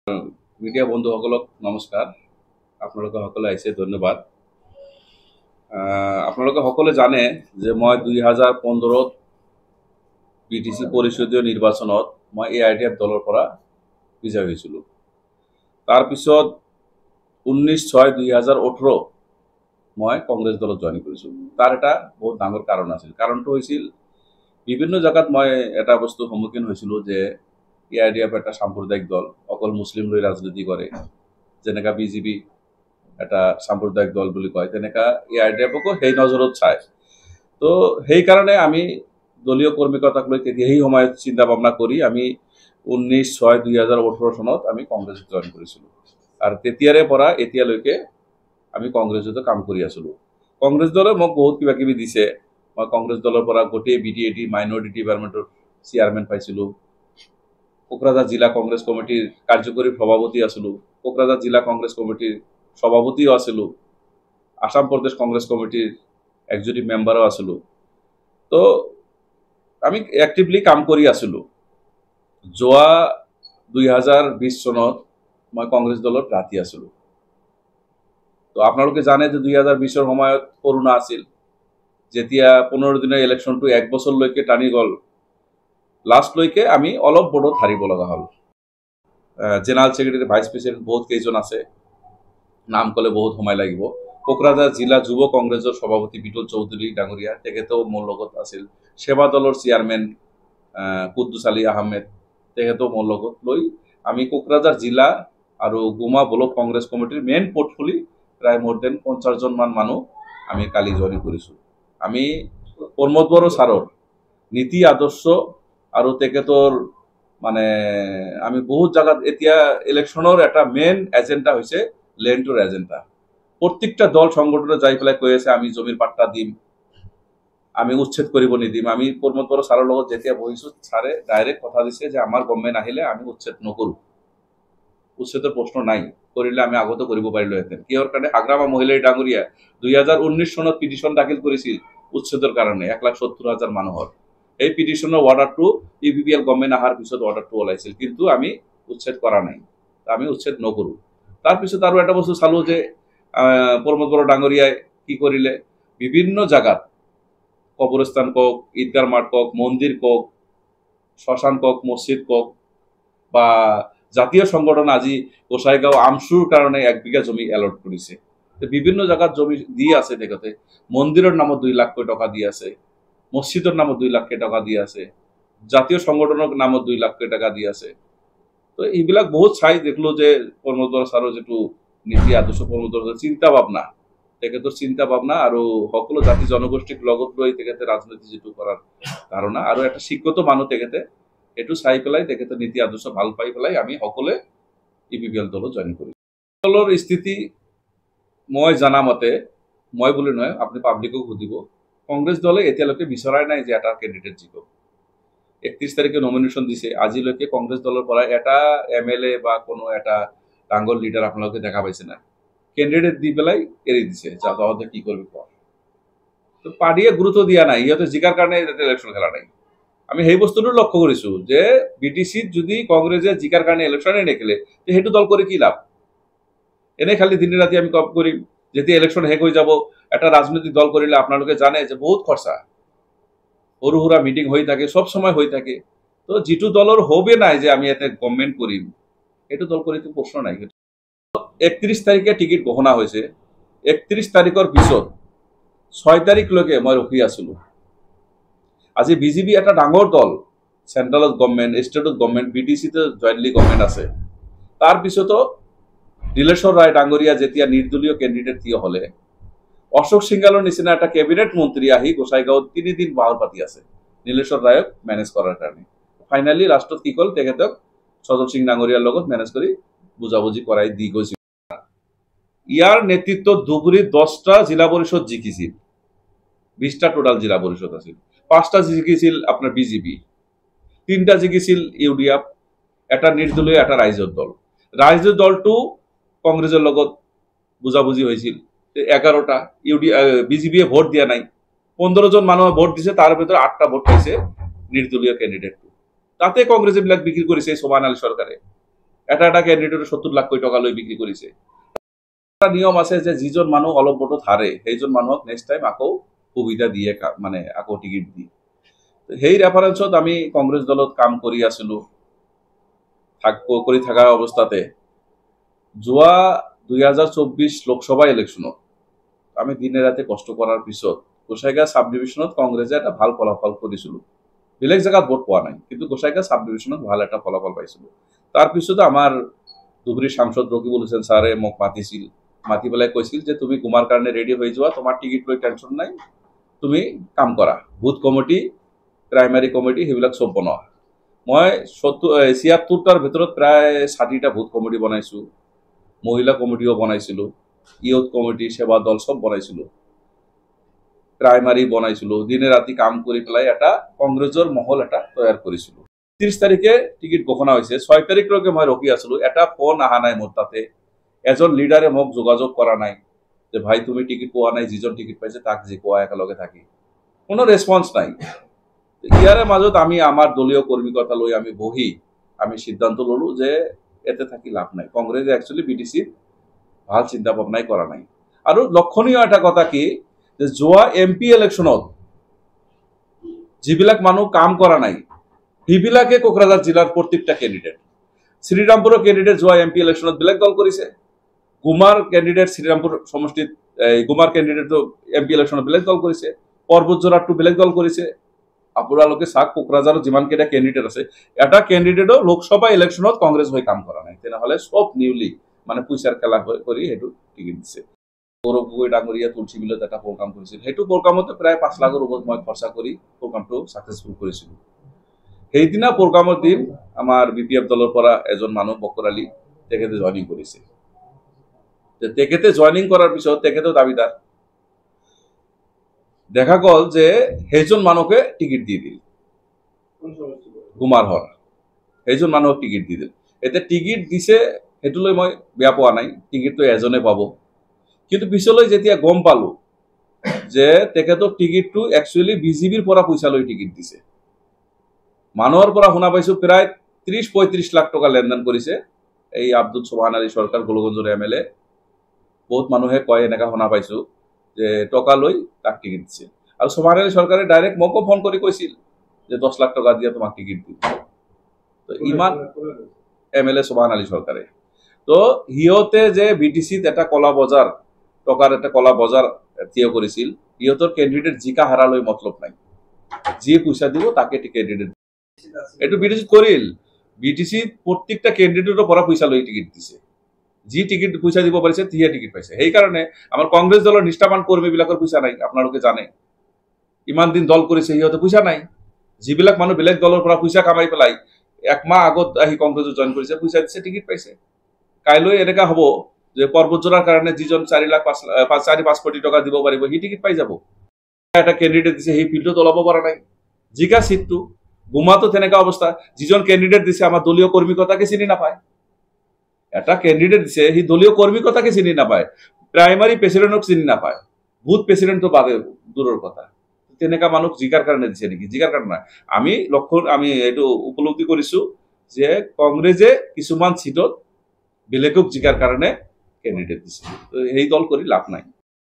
Media বন্ধুসকলক নমস্কাৰ। আপোনালোকে সকলে আহিছে, ধন্যবাদ। আপোনালোকে সকলে জানে যে মই 2015 BTC পৰিষদীয় নিৰ্বাচনত মই AIDF দলৰ পৰা বিজয়ী হৈছিলোঁ। তাৰপিছত 19/6/2018 মই কংগ্ৰেছ দলত জইন কৰিছোঁ। তাৰ এটা বহুত ডাঙৰ কাৰণ আছিল। কাৰণটো হৈছিল বিভিন্ন জায়গাত মই এটা বস্তু সন্মুখীন হৈছিলোঁ যে AIDF এটা সাম্প্ৰদায়িক দল, অকল মুছলিম লৈ ৰাজনীতি কৰে। যেনেকা BJP এটা সাম্প্ৰদায়িক দল বুলি কয়, তেনেকা AIDFকো সেই নজৰত চায়। তো সেইকাৰণে আমি দলীয় কৰ্মীকৰ্তাক লৈ সেই সময়ত চিন্তা ভাৱনা কৰি আমি 19/6/2018 চনত আমি কংগ্ৰেছত জইন কৰিছিলোঁ। আৰু তেতিয়াৰে পৰা এতিয়ালৈকে আমি কংগ্ৰেছতে কাম কৰি আছিলোঁ। কংগ্ৰেছ দলে মোক বহুত কিবা কিবি দিছে। মই কংগ্ৰেছ দলৰ পৰা গোটেই BTAD মাইনৰিটি ডিপাৰ্টমেণ্টৰ চেয়াৰমেন পাইছিলোঁ। কোকৰাঝাৰ জিলা কংগ্ৰেছ কমিটিৰ কাৰ্যকৰী সভাপতি আছিলোঁ। কোকৰাঝাৰ জিলা কংগ্ৰেছ কমিটিৰ সভাপতিও আছিলোঁ। আসাম প্ৰদেশ কংগ্ৰেছ কমিটিৰ এক্সিকিউটিভ মেম্বাৰো আছিলোঁ। তো আমি এক্টিভলি কাম কৰি আছিলোঁ। যোৱা 2020 চনত মই কংগ্ৰেছ দলত ৰাতি আছিলোঁ। তো আপোনালোকে জানে যে 2020 সময়ত কৰোণা আছিল। যেতিয়া 15 দিনৰ ইলেকশ্যনটো 1 বছৰলৈকে টানি গ'ল, লাষ্টলৈকে আমি অলপ ভোটত হাৰিব লগা হ'ল। জেনেৰেল ছেক্ৰেটাৰী, ভাইচ প্ৰেচিডেণ্ট বহুত কেইজন আছে, নাম ক'লে বহুত সময় লাগিব। কোকৰাঝাৰ জিলা যুৱ কংগ্ৰেছৰ সভাপতি বিটল চৌধুৰী ডাঙৰীয়া, তেখেতেও মোৰ লগত আছিল। সেৱা দলৰ চেয়াৰমেন কুদ্দুছ আলী আহমেদ, তেখেতেও মোৰ লগত লৈ আমি কোকৰাঝাৰ জিলা আৰু গুমা ব্লক কংগ্ৰেছ কমিটিৰ মেইন পৰ্টফলি প্ৰায় মোৰ দেন 50 জন মান মানুহ আমি কালি জইন কৰিছোঁ। আমি প্ৰমোদ বড়ো ছাৰৰ নীতি আদৰ্শ আৰু তেখেতৰ মানে আমি বহুত জায়গাত এতিয়া ইলেকশ্যনৰ এটা মেইন এজেণ্ডা হৈছে লেণ্ডৰ এজেণ্ডা। প্ৰত্যেকটা দল সংগঠনে যাই পেলাই কৈ আছে আমি জমিৰ পাট্টা দিম, আমি উচ্ছেদ কৰিব নিদিম। আমি প্ৰমোদ বড়ো ছাৰৰ লগত যেতিয়া বহিছোঁ, ছাৰে ডাইৰেক্ট কথা দিছে যে আমাৰ গভৰ্ণমেণ্ট আহিলে আমি উচ্ছেদ নকৰোঁ। উচ্ছেদৰ প্ৰশ্ন নাই, কৰিলে আমি আগতে কৰিব পাৰিলোহেঁতেন। কিহৰ কাৰণে? হাগ্ৰামা মহিলাই ডাঙৰীয়া 2019 চনত পিটিশ্যন দাখিল কৰিছিল উচ্ছেদৰ কাৰণে 1,70,000 মানুহৰ। এই পিটিশ্যনৰ অৰ্ডাৰটো UPPL গভৰ্ণমেণ্ট অহাৰ পিছত অৰ্ডাৰটো ওলাইছিল, কিন্তু আমি উচ্ছেদ কৰা নাই, আমি উচ্ছেদ নকৰোঁ। তাৰপিছত আৰু এটা বস্তু চালোঁ যে প্ৰমোদ বড়ো ডাঙৰীয়াই কি কৰিলে, বিভিন্ন জাগাত কবৰস্থান কওক, ঈদগাহ মাঠ কওক, মন্দিৰ কওক, শ্মশান কওক, মছজিদ কওক বা জাতীয় সংগঠন আজি গোসাইগাঁও আমচুৰ কাৰণে 1 বিঘা জমি এলট কৰিছে। বিভিন্ন জাগাত জমি দি আছে তেখেতে। মন্দিৰৰ নামত 2 লাখ টকা দি আছে, মছজিদৰ নামত 2 লাখ টকা দি আছে, জাতীয় সংগঠনৰ নামত 2 লাখ টকা দি আছে। তো এইবিলাক বহুত চাই দেখলো যে প্ৰমোদ বড়ো ছাৰৰ যিটো নীতি আদৰ্শ, প্ৰমোদ বড়ো চিন্তা ভাৱনা, তেখেতৰ চিন্তা ভাৱনা আৰু সকলো জাতি জনগোষ্ঠীক লগত লৈ তেখেতে ৰাজনীতি যিটো কৰাৰ ধাৰণা আৰু এটা শিক্ষিত মানুহ তেখেতে, এইটো চাই পেলাই তেখেতৰ নীতি আদৰ্শ ভাল পাই পেলাই আমি সকলোৱে UPPL দলত জইন কৰিছোঁ। দলৰ স্থিতি মই জানা মতে, মই বুলি নহয়, আপুনি পাব্লিকক সুধিব, কংগ্ৰেছ দলে এতিয়ালৈকে বিচৰাই নাই যে এটা কেণ্ডিডেট জিকক। 31 তাৰিখে নমিনেশ্যন দিছে, আজিলৈকে কংগ্ৰেছ দলৰ পৰা এটা MLA বা কোনো এটা ডাঙৰ লিডাৰ আপোনালোকে দেখা পাইছে না? কেণ্ডিডেট দি পেলাই এৰি দিছে, যা তহঁতে কি কৰিবি কৰ। তো পাৰ্টিয়ে গুৰুত্ব দিয়া নাই, সিহঁতে জিকাৰ কাৰণে ইলেকশ্যন খেলা নাই। আমি সেই বস্তুটো লক্ষ্য কৰিছোঁ যে BTCত যদি কংগ্ৰেছে জিকাৰ কাৰণে ইলেকশ্যনে নেখেলে, সেইটো দল কৰি কি লাভ? এনেই খালি দিনে ৰাতি আমি কপ কৰিম। যেতিয়া ইলেকশ্যন শেষ হৈ যাব, এটা ৰাজনৈতিক দল কৰিলে আপোনালোকে জানে যে বহুত খৰচা, সৰু সুৰা মিটিং হৈ থাকে, সব সময় হৈ থাকে। তো যিটো দলৰ হবে নাই যে আমি ইয়াতে গভৰ্ণমেণ্ট কৰিম, সেইটো দল কৰিতো প্ৰশ্ন নাই। 31 তাৰিখে টিকেট ঘোষণা হৈছে। 31 তাৰিখৰ পিছত 6 তাৰিখলৈকে মই ৰখি আছিলোঁ। আজি BJP এটা ডাঙৰ দল, চেণ্ট্ৰেলত গভৰ্ণমেণ্ট, ষ্টেটত গভৰ্ণমেণ্ট, BTCতে জইণ্টলি গভৰ্ণমেণ্ট আছে। তাৰপিছতো নীলেশ্বৰ ৰায় ডাঙৰীয়া যেতিয়া নিৰ্দলীয় কেণ্ডিডেট থিয় হ'লে, অশোক সিংহালৰ নিচিনা এটা কেবিনেট মন্ত্ৰী আহি গোসাইগাঁৱত 3 দিন বাহৰ পাতি আছে নীলেশ্বৰ ৰায়ক মেনেজ কৰাৰ কাৰণে। ফাইনেলি লাষ্টত কি হ'ল, তেখেতক সজল সিং ডাঙৰীয়াৰ লগত মেনেজ কৰি বুজাবুজি কৰাই দি গৈছিল। ইয়াৰ নেতৃত্বত ধুবুৰীত 10টা জিলা পৰিষদ জিকিছিল, 20টা টোটাল জিলা পৰিষদ আছিল। 5টা জিকিছিল আপোনাৰ BJP, 3টা জিকিছিল UDF, এটা নিৰ্দলীয়, এটা ৰাইজৰ দল। ৰাইজৰ দলটো কংগ্ৰেছৰ লগত বুজাবুজি হৈছিল। 11টা BJPয়ে ভোট দিয়া নাই, 15 জন মানুহে ভোট দিছে, তাৰ ভিতৰত 8টা ভোট পাইছে নিৰ্দলীয় কেণ্ডিডেটটো। তাতে কংগ্ৰেছে বিলাক বিক্ৰী কৰিছে সোবান আলী চৰকাৰে। এটা ক্যান্ডিডেটে 70 লাখ কোটি টাকা লৈ বিক্ৰি কৰিছে এটা নিয়ম আছে যে যিজন মানুহ অলপ ভোটত হাৰে সেইজন মানুহক নেক্সট টাইম আকৌ সুবিধা দিয়ে মানে আকৌ টিকিট দিয়ে সেই ৰেফাৰেন্সত আমি কংগ্ৰেছ দলত কাম কৰি আছিলো কৰি থকা অৱস্থাতে যোৱা 2024 লোকসভা ইলেকশ্যনত আমি দিনে ৰাতে কষ্ট কৰাৰ পিছত গোসাইগাঁও সাব ডিভিশনত কংগ্ৰেছে এটা ভাল ফলাফল কৰিছিল বেলেগ জায়গাত ভোট পোৱা নাই কিন্তু গোসাইগাঁও সাব ডিভিশনত ভাল এটা ফলাফল পাইছিল তাৰ পিছত আমাৰ ধুবুৰী সাংসদ ৰকিবুল হুছেইন ছাৰে মোক মাতিছিল মাতি পেলাই কৈছিল যে তুমি কুমাৰ কাৰণে ৰেডি হৈ যোৱা তোমাৰ টিকিট লৈ টেনশ্যন নাই তুমি কাম কৰা বুথ কমিটি প্ৰাইমাৰী কমিটি সেইবিলাক সব বনোৱা মই 76টাৰ ভিতৰত প্ৰায় 60টা বুথ কমিটি বনাইছো মহিলা কমিটিও বনাইছিলো ইয়ুথ কমিটি সেৱা দল সব বনাইছিলো প্ৰাইমাৰী বনাইছিলো দিনে ৰাতি কাম কৰি পেলাই এটা কংগ্ৰেছৰ মহল এটা তৈয়াৰ কৰিছিলো 30 তাৰিখে টিকিট ঘোষণা হৈছে 6 তাৰিখলৈকে মই ৰখি আছিলো এটা ফোন অহা নাই মোৰ তাতে এজন লিডাৰে মোক যোগাযোগ কৰা নাই যে ভাই তুমি টিকিট পোৱা নাই যিজন টিকিট পাইছে তাক জিকোৱা একেলগে থাকি কোনো ৰেসপন্স নাই ইয়াৰে মাজত আমি আমাৰ দলীয় কৰ্মীকৰ্তা লৈ আমি বহি আমি সিদ্ধান্ত ললো যে এতে থাকি লাভ নাই কংগ্ৰেছে একচুয়ালি বিটিসি ভাল চিন্তা ভাবনাই কৰা নাই আৰু লক্ষণীয় এটা কথা কি যে যোৱা এমপি ইলেকশ্যনত যিবিলাক মানুহ কাম কৰা নাই হিবিলাকে কোকৰাঝাৰ জিলাৰ প্ৰত্যেকটা ক্যান্ডিডেট শ্ৰীৰামপুৰৰ ক্যান্ডিডেট যোৱা এমপি ইলেকশ্যনত বেলেগ দল কৰিছে গুমাৰ ক্যান্ডিডেট শ্ৰীৰামপুৰ সমষ্টিত গুমাৰ ক্যান্ডিডেটটো এমপি ইলেকশ্যনত বেলেগ দল কৰিছে পৰ্বতজোৰাটো বেলেগ দল কৰিছে আপোনালোকে চাক কোকৰাঝাৰৰ যিমান কেইটা ক্যান্ডিডেট আছে এটা ক্যান্ডিডেটও লোকসভা ইলেকশ্যনত কংগ্ৰেছ হৈ কাম কৰা নাই তেনেহলে সব নিউলি মানে পইচাৰ খেলা কৰি হেতু টিকিট দিছে গৌৰৱগৈ ডাঙৰীয়া তুলসী বিলত এটা প্ৰগ্ৰাম কৰিছিল হেতু প্ৰগ্ৰামতে প্ৰায় 5 লাখৰ ওপৰত মই খৰচা কৰি প্ৰগ্ৰামটো সাকসেসফুল কৰিছিল সেইদিনা প্ৰগ্ৰামৰ দিন আমাৰ বিপিএফ দলৰ পৰা এজন মানুহ বকৰালি তেখেতে জয়নিং কৰিছে তেখেতে জয়নিং কৰাৰ পিছত তেখেতে দাবিদাৰ দেখা গল যে সেইজন মানুহকে টিকিট দি দিল গুমাৰ হৰ সেইজন মানুহক টিকিট দি দিল এতে টিকিট দিছে হেতুলৈ মই বেয়া পোৱা নাই টিকিটটো এজনে পাব কিন্তু পিছলৈ যেতিয়া গম পালো যে তেখেতৰ টিকিটটো একচুয়ালি বিজেপিৰ পৰা পইচা লৈ টিকিট দিছে মানুহৰ পৰা শুনা পাইছো প্ৰায় 30-35 লাখ টকা লেনদেন কৰিছে এই আব্দুল সুবহান আলী সৰকাৰ গোলগঞ্জৰ এমএলএ বহুত মানুহে কয় এনেকা শুনা পাইছো যে টকা লৈ তাক টিকিট দিছে আৰু সুবহান আলী সৰকাৰে ডাইৰেক্ট মোকো ফোন কৰি কৈছিল যে 10 লাখ টকা দিয়া তোমাক টিকিট দিম তো ইমান এমএলএ সুবহান আলী সরকারে তো হিয়তে যে বিটিসিত এটা কলা বজাৰ টকাৰ এটা কলা বজাৰ থিয় কৰিছিল হিয়তৰ ক্যান্ডিডেট জিকা হাৰালৈ মতলব নাই যি পইচা দিব তাকে ক্যান্ডিডেট এটো বিটিসি কৰিল বিটিসি প্ৰত্যেকটা ক্যান্ডিডেটৰ পৰা পইচা লৈ টিকিট দিছে যি টিকিট পইচা দিব পাৰিছে তিহে টিকিট পাইছে সেই কাৰণে আমাৰ কংগ্ৰেছ দলৰ নিষ্ঠাবান কৰ্মী বিলাকৰ পইচা নাই আপোনালোকে জানে ইমান দিন দল কৰিছে হিয়তে পইচা নাই যিবিলাক মানুহ বেলেগ দলৰ পৰা পইচা কামাই পেলাই এক মাহ আগত আহি কংগ্ৰেছত জয়েন কৰিছে পইচা দিছে টিকিট পাইছে কাইলৈ এনেকা হ'ব যে পৰ্বতজোৰাৰ কাৰণে যিজন 4 কোটি টকা দিব পাৰিব হি টিকিট পাই যাব এটা ক্যান্ডিডেট দিছে হি ফিল্ডত ওলাব পৰা নাই জিকা সিটটো গুমাতো তেনেকা অৱস্থা যিজন ক্যান্ডিডেট দিছে আমাৰ দলীয় কৰ্মীকৰ্তাকে চিনি নাপায় এটা ক্যান্ডিডেট দিছে হি দলীয় কৰ্মীকৰ্তাকে চিনি নাপায় প্ৰাইমাৰী প্ৰেসিডেন্টক চিনি নাপায় বুথ প্ৰেসিডেন্টটো বাদে দূৰৰ কথা তেনেকা মানুহ জিকাৰ কাৰণে দিছে নেকি জিকাৰ কাৰণে আমি এটো উপলব্ধি কৰিছো যে কংগ্ৰেছে কিছুমান সিটত বেলেগক জিকাৰ কাৰণে ক্যান্ডিডেট দিছে তো এই দল কৰি লাভ নাই